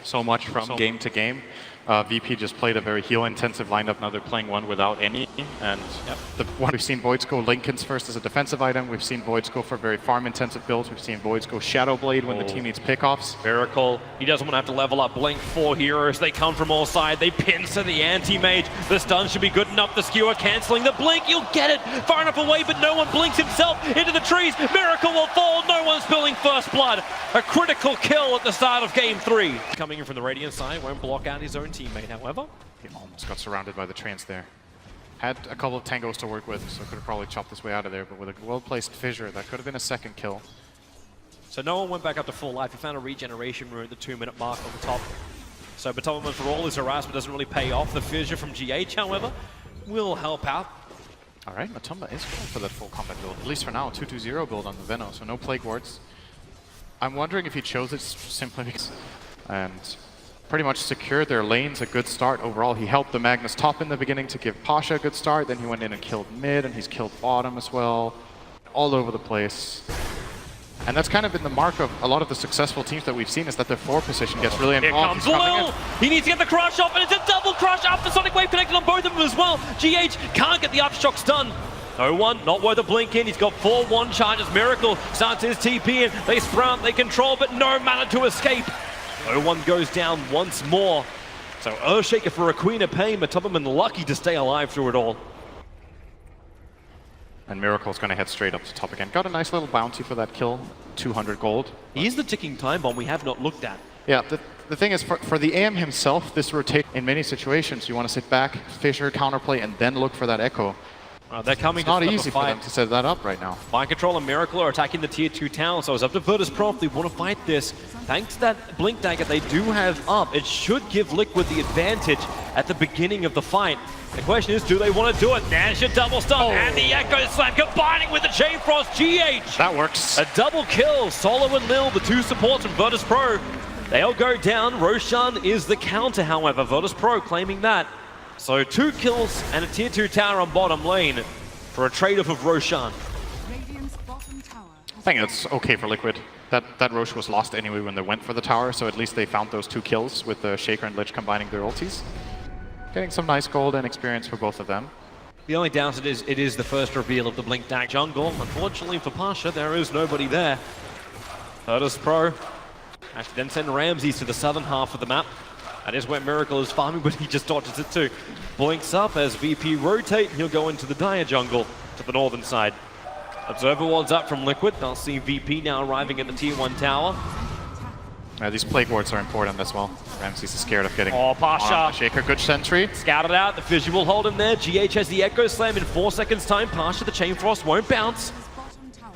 so much from game to game. VP just played a very heal-intensive lineup. Now they're playing one without any. And the one we've seen Voids go Linken's first as a defensive item. We've seen Voids go for very farm-intensive builds. We've seen Voids go Shadow Blade when the team needs pickoffs. Miracle, he doesn't want to have to level up. Blink, 4 heroes. They come from all sides. They pincer the anti-mage. The stun should be good enough. The skewer cancelling the blink. You'll get it far enough away, but no one blinks himself into the trees. Miracle will fall. No one's spilling first blood. A critical kill at the start of game 3. Coming in from the Radiant side, won't block out his own teammate, however. He almost got surrounded by the trains there. Had a couple of tangos to work with, so could have probably chopped his way out of there, but with a well-placed fissure, that could have been a second kill. So no one went back up to full life. He found a regeneration rune at the 2-minute mark on the top. So Batoman, for all his harassment, doesn't really pay off. The fissure from GH, however, will help out. All right, Matumba is going for that full combat build, at least for now, 2-2-0 build on the Veno, so no Plague Wards. I'm wondering if he chose it simply because... and pretty much secured their lanes a good start overall. He helped the Magnus top in the beginning to give Pasha a good start, then he went in and killed mid, and he's killed bottom as well. All over the place. And that's kind of been the mark of a lot of the successful teams that we've seen, is that their 4 position gets really involved. Here comes Lil! He needs to get the crush off, and it's a double crush after Sonic Wave connected on both of them as well. GH can't get the upshock stun. No one, not worth a blink in. He's got 4-1 charges. Miracle starts his TP in. They sprout, they control, but no mana to escape. No one goes down once more. So Earthshaker for a Queen of Pain, but Tubberman lucky to stay alive through it all. And Miracle's going to head straight up to top again. Got a nice little bounty for that kill, 200 gold. He is the ticking time bomb we have not looked at. Yeah, the thing is, for the AM himself, this rotates in many situations. You want to sit back, fissure, counterplay, and then look for that echo. They're coming. It's not easy for them to set that up right now. Mind Control and Miracle are attacking the tier 2 town, so it's up to Virtus.pro if they want to fight this. Thanks to that Blink Dagger they do have up, it should give Liquid the advantage at the beginning of the fight. The question is, do they want to do it? There's your double stun and the Echo Slam combining with the Chain Frost. GH! That works. A double kill. Solo and Lil, the 2 supports from Virtus.pro. They'll go down. Roshan is the counter, however. Virtus.pro claiming that. So 2 kills and a tier 2 tower on bottom lane for a trade-off of Roshan. I think it's okay for Liquid. That Rosh was lost anyway when they went for the tower, so at least they found those 2 kills with the Shaker and Lich combining their ultis. Getting some nice gold and experience for both of them. The only downside is it is the first reveal of the Blink Dag jungle. Unfortunately for Pasha, there is nobody there. Virtus.pro actually then send Ramses to the southern half of the map. That is where Miracle is farming, but he just dodges it too. Blinks up as VP rotate, and he'll go into the Dire jungle to the northern side. Observer wards up from Liquid. They'll see VP now arriving at the tier 1 tower. These Plague Wards are important as well. Ramses is scared of getting Pasha. Shaker, good sentry. Scouted out, the fissure will hold him there. GH has the Echo Slam in 4 seconds time. Pasha, the Chain Frost won't bounce.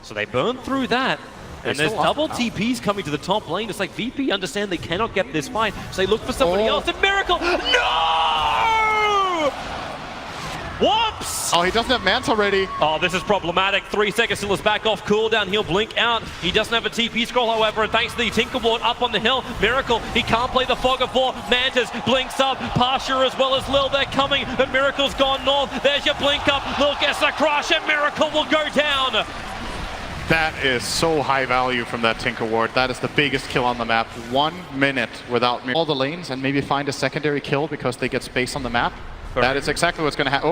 So they burn through that. And there's double TPs coming to the top lane. It's like VP understand they cannot get this fight, so they look for somebody else. And Miracle, no! Whoops! Oh, he doesn't have Mance already. Oh, this is problematic. 3 seconds till his back off cooldown. He'll blink out. He doesn't have a TP scroll, however, and thanks to the Tinker Ward up on the hill, Miracle, he can't play the Fog of War. Mantis blinks up. Pasha as well as Lil, they're coming. But Miracle's gone north. There's your blink up. Lil gets a crush, and Miracle will go down. That is so high value from that Tinker Ward. That is the biggest kill on the map. 1 minute without all the lanes and maybe find a secondary kill because they get space on the map. That is exactly what's going to happen.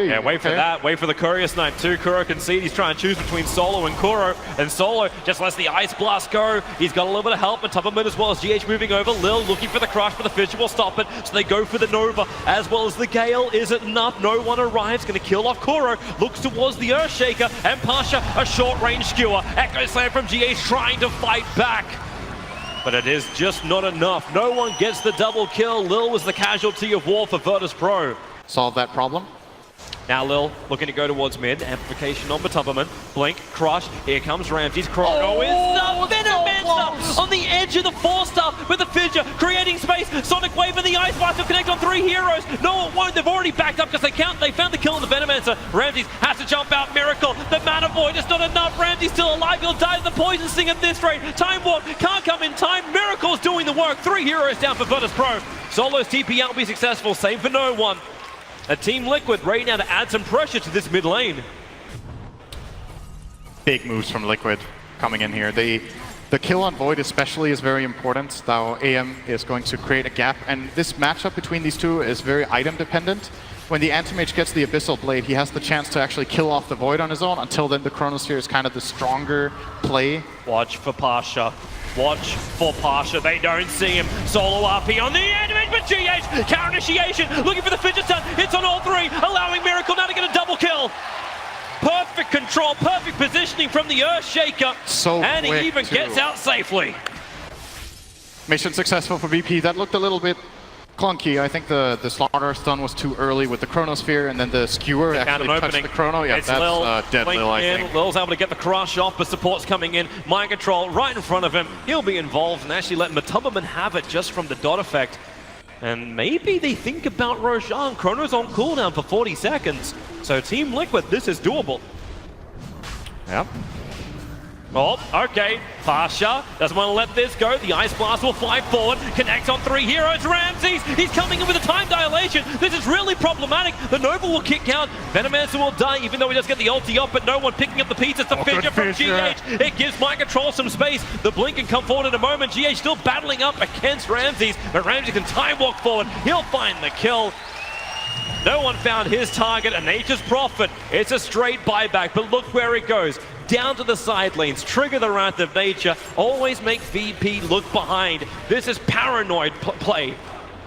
Yeah, wait for that. Wait for the Courier Snipe too. Kuro can see he's trying to choose between Solo and Kuro. And Solo just lets the Ice Blast go. He's got a little bit of help on top of him as well as GH moving over. Lil looking for the crush, but the Fissure will stop it. So they go for the Nova as well as the Gale. Is it enough? No one arrives. Going to kill off Kuro. Looks towards the Earthshaker. And Pasha, a short-range skewer. Echo Slam from GH trying to fight back. But it is just not enough. No one gets the double kill. Lil was the casualty of war for Virtus.pro. Solve that problem. Now Lil looking to go towards mid. Amplification on Batubberman. Blink, crush. Here comes Ramses. Chrono is the Venomancer on the edge of the 4-star with the fissure, creating space. Sonic Wave and the Ice Blast will connect on 3 heroes. No, it won't. They've already backed up because they found the kill on the Venomancer. Ramses has to jump out. Miracle. The Mana Void is not enough. Ramses still alive. He'll die to the Poison Sting at this rate. Time Warp can't come in time. Miracle's doing the work. 3 heroes down for Virtus.pro. Solo's TP out will be successful. Same for no one. A Team Liquid ready now to add some pressure to this mid lane. Big moves from Liquid coming in here. They The kill on Void especially is very important. Now AM is going to create a gap, and this matchup between these two is very item dependent. When the Anti-Mage gets the Abyssal Blade, he has the chance to actually kill off the Void on his own. Until then, the Chronosphere is kind of the stronger play. Watch for Pasha. Watch for Pasha. They don't see him. Solo RP on the Anti-Mage, but GH, counter initiation, looking for the Fidget Stun. Hits on all three, allowing Miracle now to get a double kill. Perfect control, perfect positioning from the Earthshaker. And he even gets out safely. Mission successful for VP. That looked a little bit clunky. I think the Slaughter stun was too early with the Chronosphere, and then the Skewer actually touched the Chrono. Yeah, it's that's dead Lil, I think. Lil's able to get the crush off, but support's coming in. Mind control right in front of him. He'll be involved and actually let Matumbaman have it just from the dot effect. And maybe they think about Roshan. Chrono's on cooldown for 40 seconds. So Team Liquid, this is doable. Yep. Oh, okay. Pasha doesn't want to let this go. The Ice Blast will fly forward. Connects on three heroes. Ramses, he's coming in with a time dilation. This is really problematic. The Nova will kick out. Venomancer will die, even though he does get the ulti up, but no one picking up the pieces. The Fissure from GH. It gives Mind Control some space. The Blink can come forward in a moment. GH still battling up against Ramses, but Ramses can time walk forward. He'll find the kill. No one found his target, a Nature's Prophet. It's a straight buyback, but look where it goes. Down to the side lanes, trigger the Wrath of Nature, always make VP look behind. This is paranoid play.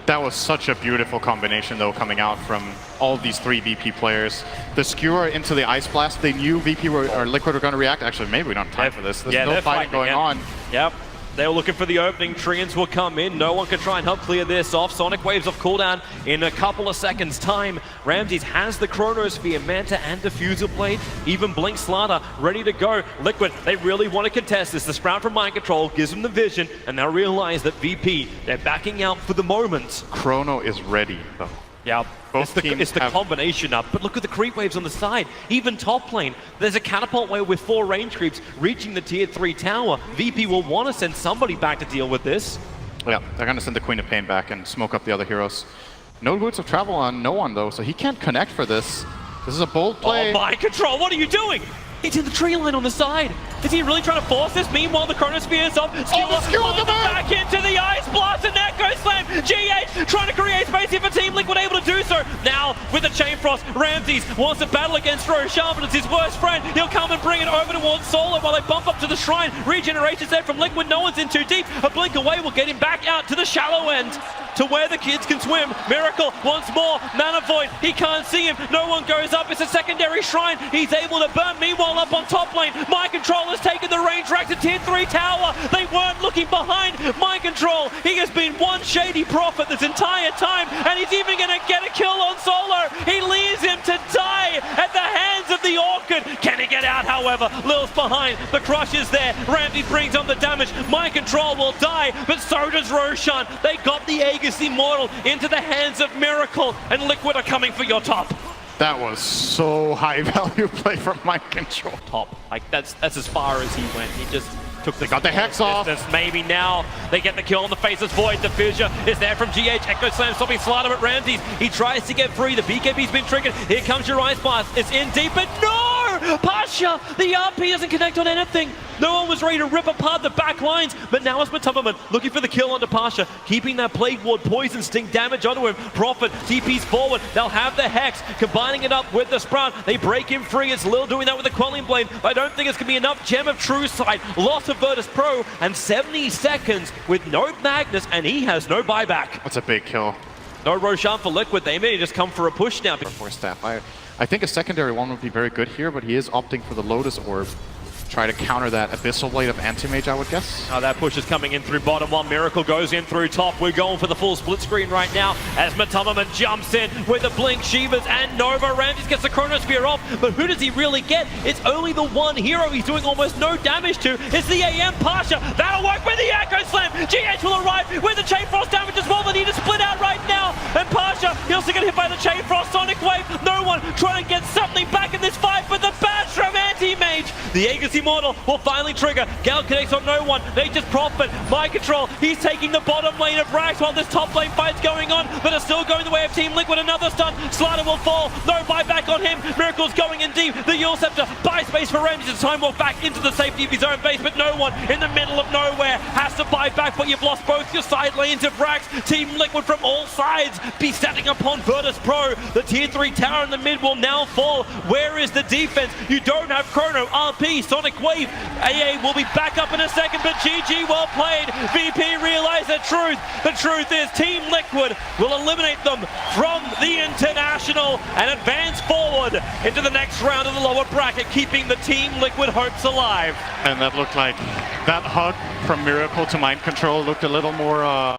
That was such a beautiful combination, though, coming out from all these three VP players. The Skewer into the Ice Blast, they knew VP or Liquid were going to react. Actually, maybe we don't have time for this. There's no fighting going on. Yep. They were looking for the opening. Treants will come in. No one can try and help clear this off. Sonic Waves off cooldown in a couple of seconds' time. Ramses has the Chronosphere, Manta, and Diffusal Blade. Even Blink Slaughter ready to go. Liquid, they really want to contest this. The Sprout from Mind Control gives them the vision, and they'll realize that VP, they're backing out for the moment. Chrono is ready, though. Yeah, it's the combination up, but look at the creep waves on the side. Even top lane, there's a catapult wave with 4 range creeps reaching the tier 3 tower. VP will want to send somebody back to deal with this. Yeah, they're going to send the Queen of Pain back and smoke up the other heroes. No Boots of Travel on no one, though, so he can't connect for this. This is a bold play. Oh, Mind Control, what are you doing? He's in the tree line on the side. Is he really trying to force this? Meanwhile, the Chronosphere is up. Skewer back into the Ice Blast and Echo Slam. GH trying to create space here for Team Liquid, able to do so. Now, with the Chain Frost, Ramses wants to battle against Roshan, but it's his worst friend. He'll come and bring it over towards Solo while they bump up to the Shrine. Regeneration's there from Liquid. No one's in too deep. A blink away will get him back out to the shallow end, to where the kids can swim. Miracle once more. Mana Void, he can't see him. No one goes up. It's a secondary Shrine. He's able to burn. Meanwhile, up on top lane, Mind Control has taken the range rack to tier 3 tower. They weren't looking behind. Mind Control, he has been one shady prophet this entire time, and he's even going to get a kill on Solo. He leaves him to die at the hands of the Orchid. Can he get out, however? Lil's behind. The crush is there. Ramses brings on the damage. Mind Control will die, but so does Roshan. They got the Aegis Immortal into the hands of Miracle, and Liquid are coming for your top. That was so high value play from Mind Control. Top. Like, that's as far as he went. He just took the... Got the Hex off. Maybe now they get the kill on the Faceless Void. The Fissure is there from GH. Echo Slam stopping Slaughter at Ramses. He tries to get free. The BKB's been triggered. Here comes your Ice Blast. It's in deep, but no! Pasha! The RP doesn't connect on anything. No one was ready to rip apart the back lines, but now it's Matumbaman looking for the kill onto Pasha, keeping that Plague Ward Poison Sting damage onto him. Prophet TP's forward. They'll have the Hex, combining it up with the Sprout. They break him free. It's Lil doing that with the Quelling Blade, but I don't think it's going to be enough. Gem of True Sight, loss of Virtus Pro, and 70 seconds with no Magnus, and he has no buyback. That's a big kill. No Roshan for Liquid. They may just come for a push now. For staff. I think a secondary one would be very good here, but he is opting for the Lotus Orb. Try to counter that Abyssal Blade of Anti-Mage, I would guess. Oh, that push is coming in through bottom one. Miracle goes in through top. We're going for the full split screen right now as Matumbaman jumps in with the Blink, Shivas, and Nova. Ramses gets the Chronosphere off, but who does he really get? It's only the one hero he's doing almost no damage to. It's the AM Pasha. That'll work with the Echo Slam. GH will arrive with the Chain Frost damage as well. They need to split out right now. And Pasha, he also get hit by the Chain Frost Sonic Wave. No one trying to get something back in this fight, but the bash from Anti-Mage. The Aegis Immortal will finally trigger. Gal connects on no one. They just Prophet. Mind Control. He's taking the bottom lane of Rax while this top lane fight's going on, but it's still going the way of Team Liquid. Another stun. Slider will fall. No buyback on him. Miracle's going in deep. The Yule Scepter buys space for Ramsey to time walk back into the safety of his own base, but no one in the middle of nowhere has to buy back, but you've lost both your side lanes of Rax. Team Liquid from all sides be standing upon Virtus Pro. The tier 3 tower in the mid will now fall. Where is the defense? You don't have Chrono, RP, Sonic Wave. AA will be back up in a second, but GG, well played. VP realize the truth. The truth is Team Liquid will eliminate them from the International and advance forward into the next round of the lower bracket, keeping the Team Liquid hopes alive. And that looked like that hug from Miracle to Mind Control looked a little more